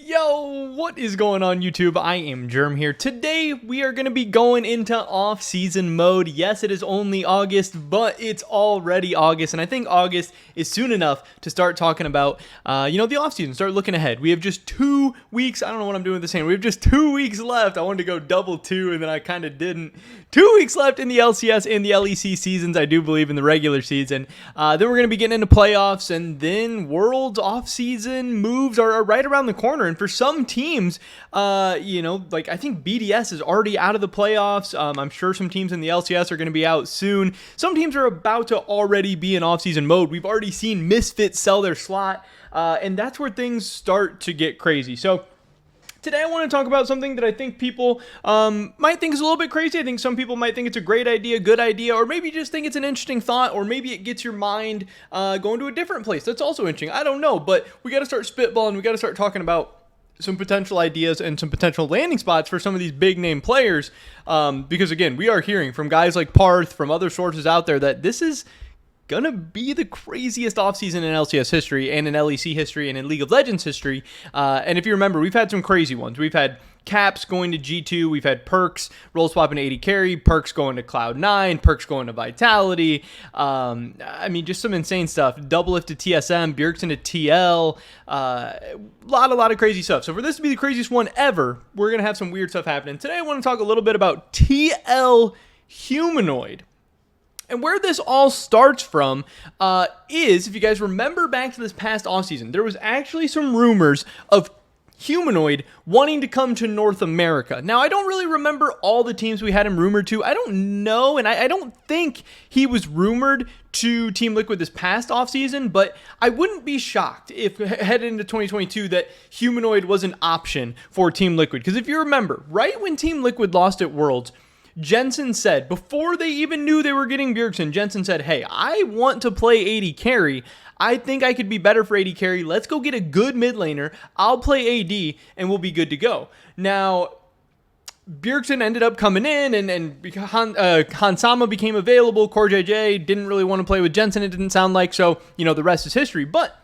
Yo, what is going on YouTube? I am Germ here. Today we are going to be going into off-season mode. Yes, it is only August, but it's already August, and I think August is soon enough to start talking about, the off-season, start looking ahead. We have just 2 weeks. I don't know what I'm doing with this hand. We have just 2 weeks left. I wanted to go double 2, and then I kind of didn't. 2 weeks left in the LCS and the LEC seasons. I do believe in the regular season. Then we're going to be getting into playoffs, and then Worlds off-season moves are right around the corner. And for some teams, I think BDS is already out of the playoffs. I'm sure some teams in the LCS are going to be out soon. Some teams are about to already be in off-season mode. We've already seen Misfits sell their slot, and that's where things start to get crazy. So today I want to talk about something that I think people might think is a little bit crazy. I think some people might think it's a great idea, good idea, or maybe just think it's an interesting thought, or maybe it gets your mind going to a different place. That's also interesting. I don't know, but we got to start spitballing. We got to start talking about some potential ideas and some potential landing spots for some of these big name players. Because again, we are hearing from guys like Parth, from other sources out there, that this is gonna be the craziest offseason in LCS history and in LEC history and in League of Legends history. And if you remember, we've had some crazy ones. We've had Caps going to G2. We've had Perks role swapping to AD carry, Perks going to Cloud9, Perks going to Vitality. Just some insane stuff. Double Lift to TSM, Bjergsen to TL. A lot of crazy stuff. So for this to be the craziest one ever, we're going to have some weird stuff happening. Today I want to talk a little bit about TL Humanoid. And where this all starts from is, if you guys remember back to this past offseason, there was actually some rumors of Humanoid wanting to come to North America. Now, I don't really remember all the teams we had him rumored to. I don't know, and I don't think he was rumored to Team Liquid this past offseason, but I wouldn't be shocked if headed into 2022 that Humanoid was an option for Team Liquid. Because if you remember, right when Team Liquid lost at Worlds, Jensen said, before they even knew they were getting Bjergsen, Jensen said, hey, I want to play AD carry. I think I could be better for AD carry. Let's go get a good mid laner. I'll play AD, and we'll be good to go. Now, Bjergsen ended up coming in, and Hansama became available. CoreJJ didn't really want to play with Jensen, it didn't sound like, so, the rest is history. But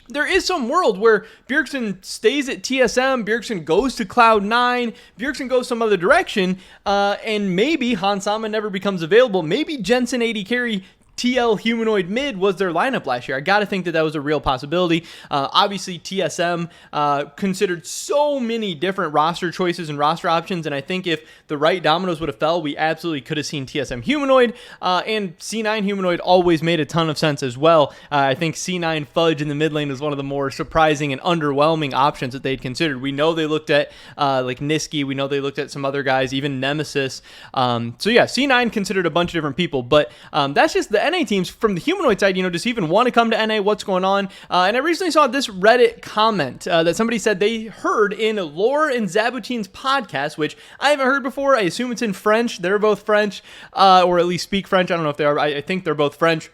there is some world where Bjergsen stays at TSM, Bjergsen goes to Cloud9, Bjergsen goes some other direction, and maybe Hansama never becomes available. Maybe Jensen AD carry TL Humanoid mid was their lineup last year. I got to think that was a real possibility. Obviously, TSM considered so many different roster choices and roster options, and I think if the right dominoes would have fell, we absolutely could have seen TSM Humanoid, and C9 Humanoid always made a ton of sense as well. I think C9 Fudge in the mid lane is one of the more surprising and underwhelming options that they'd considered. We know they looked at like Niski, we know they looked at some other guys, even Nemesis. C9 considered a bunch of different people, but that's just the NA teams. From the Humanoid side, does he even want to come to NA? What's going on? And I recently saw this Reddit comment that somebody said they heard in Lore and Zabutine's podcast, which I haven't heard before. I assume it's in French. They're both French, or at least speak French. I don't know if they are. I think they're both French.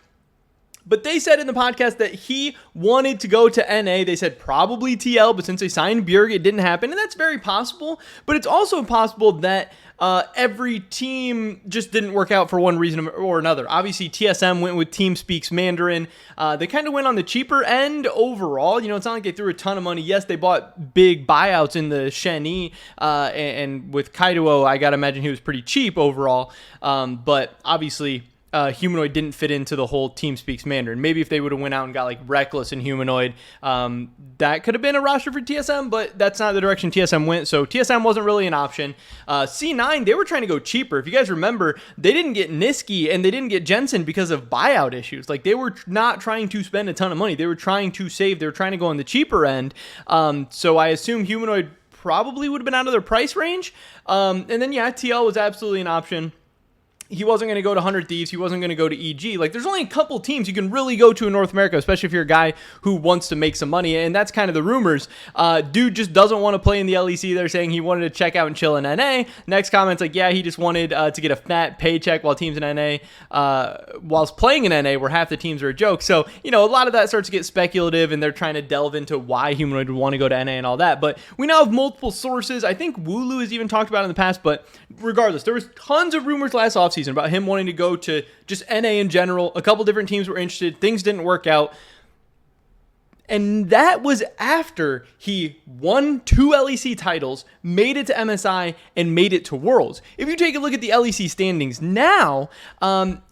But they said in the podcast that he wanted to go to NA. They said probably TL, but since they signed Bjerg, it didn't happen. And that's very possible. But it's also possible that every team just didn't work out for one reason or another. Obviously, TSM went with Team Speaks Mandarin. They kind of went on the cheaper end overall. It's not like they threw a ton of money. Yes, they bought big buyouts in the Shen-Yi, and with Kaido, I got to imagine he was pretty cheap overall. But obviously, Humanoid didn't fit into the whole Team Speaks Mandarin. Maybe if they would have went out and got like Reckless and Humanoid, that could have been a roster for TSM, but that's not the direction TSM went, so TSM wasn't really an option. C9, they were trying to go cheaper. If you guys remember, they didn't get Niski and they didn't get Jensen because of buyout issues. Like, they were not trying to spend a ton of money. They were trying to save. They were trying to go on the cheaper end. So I assume Humanoid probably would have been out of their price range. And then, TL was absolutely an option. He wasn't going to go to 100 Thieves. He wasn't going to go to EG. Like, there's only a couple teams you can really go to in North America, especially if you're a guy who wants to make some money, and that's kind of the rumors. Dude just doesn't want to play in the LEC. They're saying he wanted to check out and chill in NA. Next comment's like, yeah, he just wanted to get a fat paycheck while teams in NA, whilst playing in NA, where half the teams are a joke. So, a lot of that starts to get speculative, and they're trying to delve into why Humanoid would want to go to NA and all that. But we now have multiple sources. I think Wooloo has even talked about it in the past, but regardless, there was tons of rumors last offseason about him wanting to go to just NA in general. A couple different teams were interested. Things didn't work out. And that was after he won 2 LEC titles, made it to MSI, and made it to Worlds. If you take a look at the LEC standings now,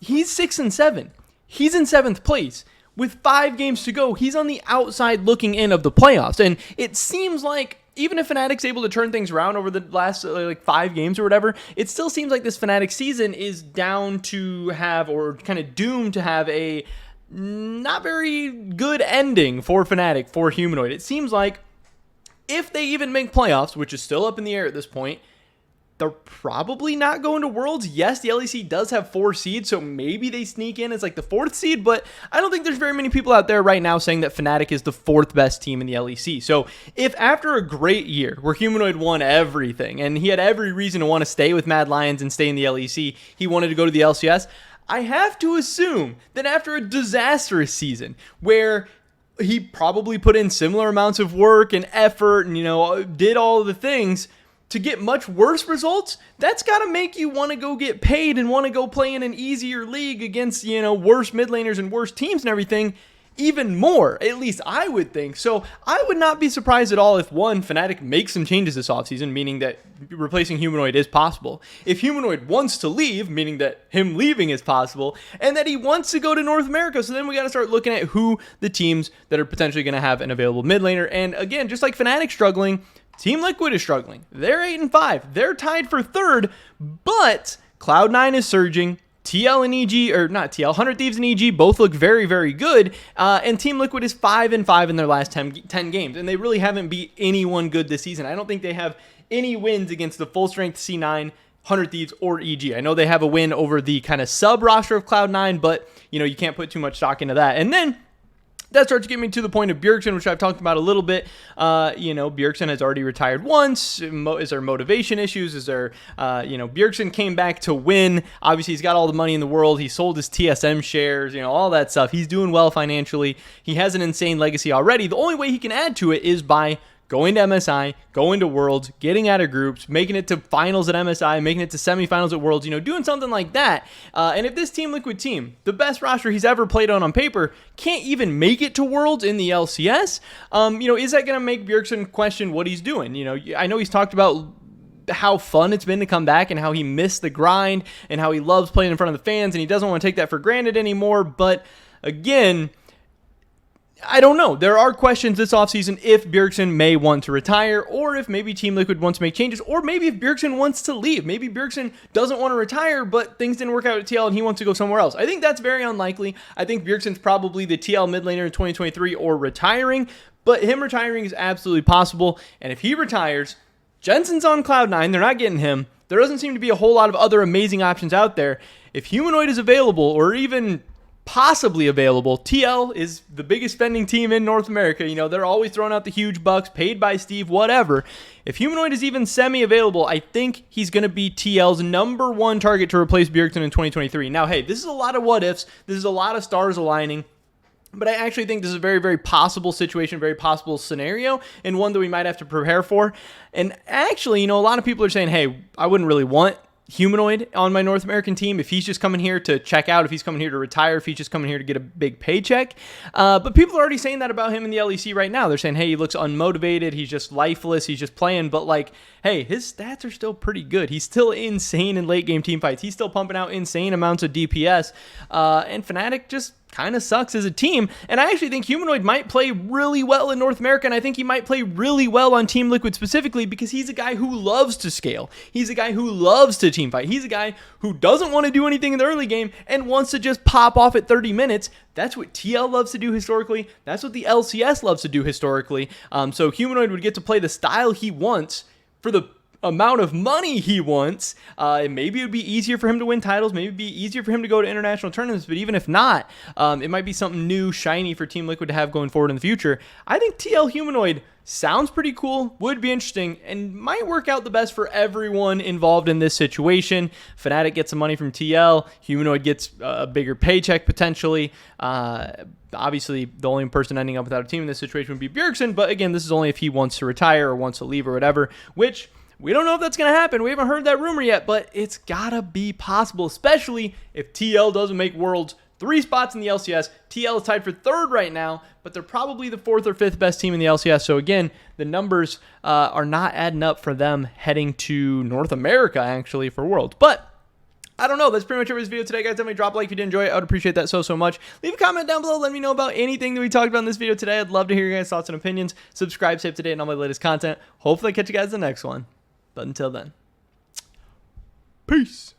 he's 6-7. He's in 7th place. With 5 games to go, he's on the outside looking in of the playoffs. And it seems like even if Fnatic's able to turn things around over the last 5 games or whatever, it still seems like this Fnatic season is down to have, or kind of doomed to have, a not very good ending for Fnatic, for Humanoid. It seems like if they even make playoffs, which is still up in the air at this point, they're probably not going to Worlds. Yes, the LEC does have 4 seeds, so maybe they sneak in as like the 4th seed, but I don't think there's very many people out there right now saying that Fnatic is the 4th best team in the LEC. So if after a great year where Humanoid won everything, and he had every reason to want to stay with Mad Lions and stay in the LEC, he wanted to go to the LCS, I have to assume that after a disastrous season where he probably put in similar amounts of work and effort and, did all of the things to get much worse results, that's got to make you want to go get paid and want to go play in an easier league against, worse mid laners and worse teams and everything even more. At least I would think. So I would not be surprised at all if, one, Fnatic makes some changes this offseason, meaning that replacing Humanoid is possible. If Humanoid wants to leave, meaning that him leaving is possible, and that he wants to go to North America. So then we got to start looking at who the teams that are potentially going to have an available mid laner. And again, just like Fnatic struggling, Team Liquid is struggling. They're 8-5. They're tied for 3rd, but Cloud9 is surging. TL and EG, or not TL, 100 Thieves and EG both look very, very good. And Team Liquid is 5-5 in their last 10 games. And they really haven't beat anyone good this season. I don't think they have any wins against the full strength C9, 100 Thieves, or EG. I know they have a win over the kind of sub roster of Cloud9, but you can't put too much stock into that. And then that starts to get me to the point of Bjergsen, which I've talked about a little bit. Bjergsen has already retired once. Is there motivation issues? Is there, Bjergsen came back to win. Obviously, he's got all the money in the world. He sold his TSM shares, all that stuff. He's doing well financially. He has an insane legacy already. The only way he can add to it is by going to MSI, going to Worlds, getting out of groups, making it to finals at MSI, making it to semifinals at Worlds, doing something like that. And if this Team Liquid team, the best roster he's ever played on paper, can't even make it to Worlds in the LCS, is that going to make Bjergsen question what he's doing? I know he's talked about how fun it's been to come back and how he missed the grind and how he loves playing in front of the fans and he doesn't want to take that for granted anymore. But again, I don't know. There are questions this offseason if Bjergsen may want to retire, or if maybe Team Liquid wants to make changes, or maybe if Bjergsen wants to leave. Maybe Bjergsen doesn't want to retire, but things didn't work out at TL and he wants to go somewhere else. I think that's very unlikely. I think Bjergsen's probably the TL mid laner in 2023 or retiring, but him retiring is absolutely possible. And if he retires, Jensen's on Cloud9. They're not getting him. There doesn't seem to be a whole lot of other amazing options out there. If Humanoid is available, or even possibly available, TL is the biggest spending team in North America. They're always throwing out the huge bucks, paid by Steve, whatever. If Humanoid is even semi-available, I think he's going to be TL's number 1 target to replace Bjergsen in 2023. Now, hey, this is a lot of what ifs. This is a lot of stars aligning. But I actually think this is a very, very possible situation, very possible scenario, and one that we might have to prepare for. And actually, a lot of people are saying, hey, I wouldn't really want Humanoid on my North American team if he's just coming here to check out, if he's coming here to retire, if he's just coming here to get a big paycheck. But people are already saying that about him in the LEC right now. They're saying, hey, he looks unmotivated, he's just lifeless, he's just playing. But hey, his stats are still pretty good. He's still insane in late game team fights. He's still pumping out insane amounts of DPS. And Fnatic just kind of sucks as a team. And I actually think Humanoid might play really well in North America, and I think he might play really well on Team Liquid specifically because he's a guy who loves to scale. He's a guy who loves to team fight. He's a guy who doesn't want to do anything in the early game and wants to just pop off at 30 minutes. That's what TL loves to do historically. That's what the LCS loves to do historically. So Humanoid would get to play the style he wants for the amount of money he wants. Maybe it would be easier for him to win titles. Maybe it'd be easier for him to go to international tournaments. But even if not, it might be something new, shiny for Team Liquid to have going forward in the future. I think TL Humanoid sounds pretty cool, would be interesting, and might work out the best for everyone involved in this situation. Fnatic gets some money from TL. Humanoid gets a bigger paycheck potentially. Obviously, the only person ending up without a team in this situation would be Bjergsen. But again, this is only if he wants to retire or wants to leave or whatever, which we don't know if that's going to happen. We haven't heard that rumor yet, but it's got to be possible, especially if TL doesn't make Worlds 3 spots in the LCS. TL is tied for 3rd right now, but they're probably the 4th or 5th best team in the LCS. So again, the numbers are not adding up for them heading to North America, actually, for Worlds. But I don't know. That's pretty much it for this video today, guys. Definitely drop a like if you did enjoy it. I would appreciate that so much. Leave a comment down below. Let me know about anything that we talked about in this video today. I'd love to hear your guys' thoughts and opinions. Subscribe, stay up to date on all my latest content. Hopefully I catch you guys in the next one. But until then, peace.